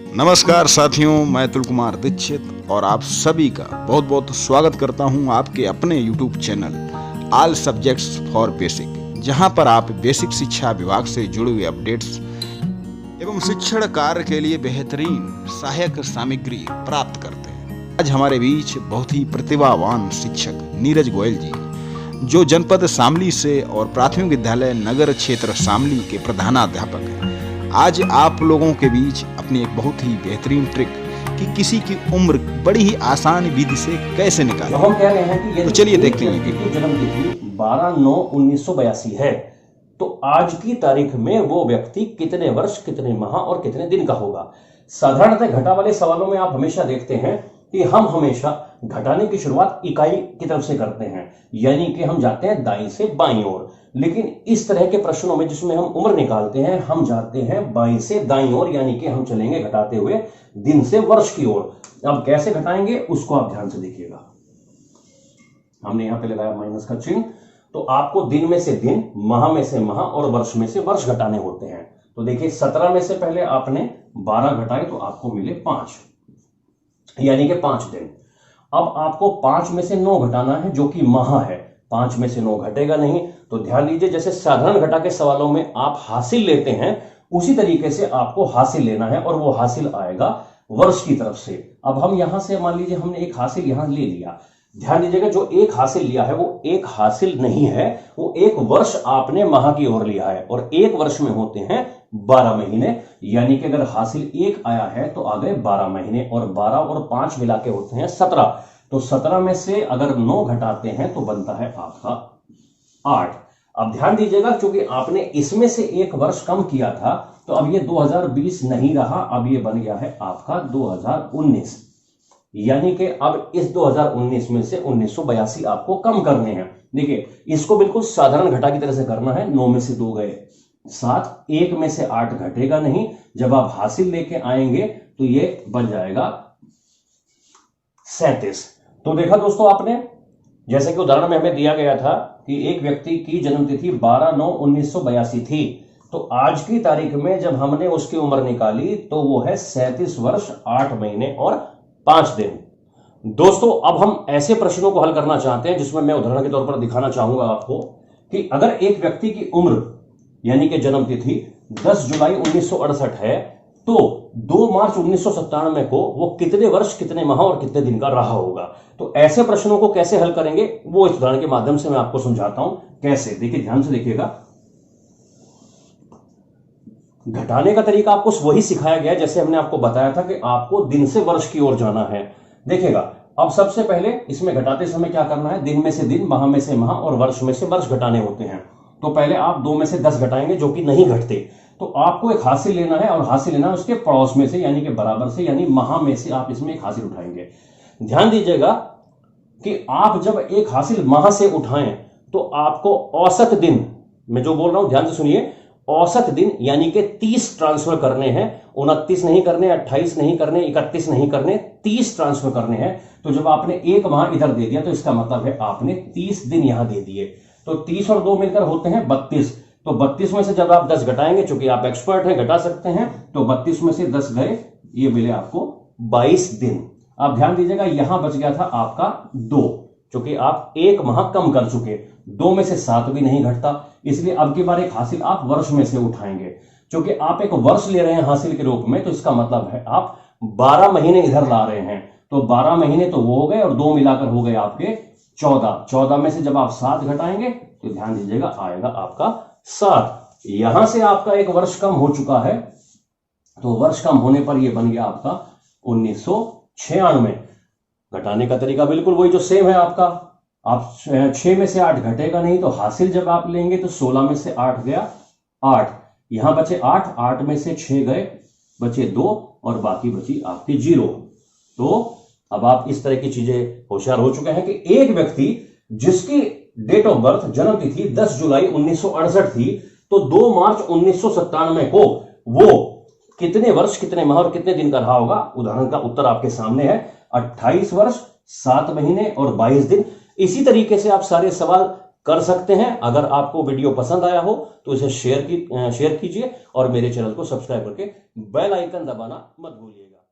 नमस्कार साथियों, मैं अतुल कुमार दीक्षित और आप सभी का बहुत बहुत स्वागत करता हूं आपके अपने YouTube channel all subjects for basic, जहां पर आप बेसिक शिक्षा विभाग से जुड़ी हुई अपडेट्स एवं शिक्षण कार्य के लिए बेहतरीन सहायक सामग्री प्राप्त करते हैं। आज हमारे बीच बहुत ही प्रतिभावान शिक्षक नीरज गोयल जी, जो जनपद शामली से और प्राथमिक विद्यालय नगर क्षेत्र शामली के प्रधानाध्यापक हैं, आज आप लोगों के बीच अपनी एक बहुत ही बेहतरीन ट्रिक कि किसी की उम्र बड़ी ही आसान विधि से कैसे निकालें। हम कह रहे हैं कि तो चलिए देखते हैं कि जन्म तिथि 12/9/1982 है, तो आज की तारीख में वो व्यक्ति कितने वर्ष, कितने माह और कितने दिन का होगा। साधारणतः घटा वाले सवालों में आप हमेशा देखते हैं कि हम हमेशा घटाने की शुरुआत इकाई की तरफ से करते हैं, यानी कि हम जाते हैं दाईं से बाईं ओर। लेकिन इस तरह के प्रश्नों में जिसमें हम उम्र निकालते हैं, हम जाते हैं बाईं से दाईं ओर, यानी कि हम चलेंगे घटाते हुए दिन से वर्ष की ओर। अब कैसे घटाएंगे उसको आप ध्यान से देखिएगा। हमने यहां पे लगाया माइनस का चिन्ह, तो आपको दिन में से दिन, माह में से माह और वर्ष में से वर्ष घटाने होते हैं। तो देखिए 17 में से पहले आपने 12 घटाए तो आपको मिले 5, यानी कि 5 दिन। अब आपको 5 में से 9 घटाना है, जो कि माह है। 5 में से 9 घटेगा नहीं, तो ध्यान दीजिए, जैसे साधारण घटा के सवालों में आप हासिल लेते हैं, उसी तरीके से आपको हासिल लेना है, और वो हासिल आएगा वर्ष की तरफ से। अब हम यहां से मान लीजिए हमने एक हासिल यहां ले लिया। ध्यान दीजिएगा, जो एक हासिल लिया है वो एक हासिल नहीं है, वो एक वर्ष आपने माह की ओर लिया है, और एक वर्ष में होते हैं 12 महीने, यानी कि अगर हासिल 1 आया है तो आ गए 12 महीने, और 12 और 5 मिला के होते हैं 17। तो 17 में से अगर 9 घटाते हैं तो बनता है आपका 8। अब ध्यान दीजिएगा, क्योंकि आपने इसमें से एक वर्ष कम किया था, तो अब ये 2020 नहीं रहा, अब ये बन गया है आपका 2019, यानी कि अब इस 2019 में से 1982 आपको कम करने हैं। देखिए, इसको बिल्कुल साधारण घटा की तरह से करना है। 9 में से 2 गए 7, 1 में से 8 घटेगा नहीं। जब आप हासिल लेके आएंगे तो ये बन जाएगा 37। तो देखा दोस्तों आपने, जैसे कि उदाहरण में हमें दिया गया था कि एक व्यक्ति की जन्मतिथि 12/9/1982 थी, तो आज की तारीख में जब हमने उसकी उम्र निकाली तो वो है 37 वर्ष 8 महीने और 5 दिन। दोस्तों, अब हम ऐसे प्रश्नों को हल करना चाहते हैं जिसमें मैं उदाहरण के तौर पर दिखाना चाहूंगा आपको कि अगर एक व्यक्ति की उम्र यानी कि जन्म तिथि 10 जुलाई 1968 है, तो 2 मार्च 1997 को वो कितने वर्ष, कितने माह और कितने दिन का रहा होगा। तो ऐसे प्रश्नों को कैसे हल करेंगे वो इस उदाहरण के माध्यम से मैं आपको समझाता हूं। कैसे, देखिए ध्यान से देखिएगा। घटाने का तरीका आपको वही सिखाया गया जैसे हमने आपको बताया था कि आपको दिन से वर्ष की ओर जाना है। देखिएगा, अब सबसे पहले इसमें घटाते समय क्या करना है, दिन में से दिन, माह में से माह और वर्ष में से वर्ष घटाने होते हैं। तो पहले आप 2 में से 10 घटाएंगे, जो कि नहीं घटते, तो आपको एक हासिल लेना है, और हासिल लेना है उसके पड़ोस में से, यानी कि बराबर से, यानी माह में से आप इसमें एक हासिल उठाएंगे। ध्यान दीजिएगा कि आप जब एक हासिल माह से उठाएं तो आपको औसत दिन, मैं जो बोल रहा हूं ध्यान से सुनिए, औसत दिन यानी कि 30 ट्रांसफर करने हैं। 29 नहीं करने, 28 नहीं करने, 31 नहीं करने, 30 ट्रांसफर करने हैं। तो जब आपने एक माह इधर दे दिया तो इसका मतलब है आपने 30 दिन यहां दे दिए। तो 30 और 2 मिलकर होते हैं 32। तो 32 में से जब आप 10 घटाएंगे, चूंकि आप एक्सपर्ट हैं, घटा सकते हैं, तो 32 में से 10 गए, ये मिले आपको 22 दिन। अब ध्यान दीजिएगा, यहां बच गया था आपका 2, क्योंकि आप एक माह कम कर चुके। 2 में से 7 भी नहीं घटता, इसलिए अब की बार एक हासिल आप वर्ष में से उठाएंगे। क्योंकि आप एक वर्ष ले रहे हैं हासिल के रूप में, तो इसका मतलब है आप 12 महीने इधर ला रहे हैं। तो 12 महीने तो वो हो गए, और 2 मिलाकर हो गए आपके 14। 14 में से जब आप 7 घटाएंगे तो ध्यान दीजिएगा आएगा आपका 7। यहां से आपका एक वर्ष कम हो चुका है, तो वर्ष कम होने पर यह बन गया आपका 1996। घटाने का तरीका बिल्कुल वही जो सेम है आपका। आप 6 में से 8 घटेगा नहीं, तो हासिल जब आप लेंगे तो 16 में से 8 गया 8, यहां बचे 8, 8 में से 6 गए, बचे 2, और बाकी बची आपकी 0। तो अब आप इस तरह की चीजें होशियार हो चुके हैं कि एक व्यक्ति जिसकी डेट ऑफ बर्थ, जन्म तिथि 10 जुलाई 1968 थी, तो 2 मार्च 1997 को वो कितने वर्ष, कितने माह और कितने दिन का रहा होगा। उदाहरण का उत्तर आपके सामने है, 28 वर्ष 7 महीने और 22 दिन। इसी तरीके से आप सारे सवाल कर सकते हैं। अगर आपको वीडियो पसंद आया हो तो इसे शेयर कीजिए और मेरे चैनल को सब्सक्राइब करके बेल आइकन दबाना मत भूलिएगा।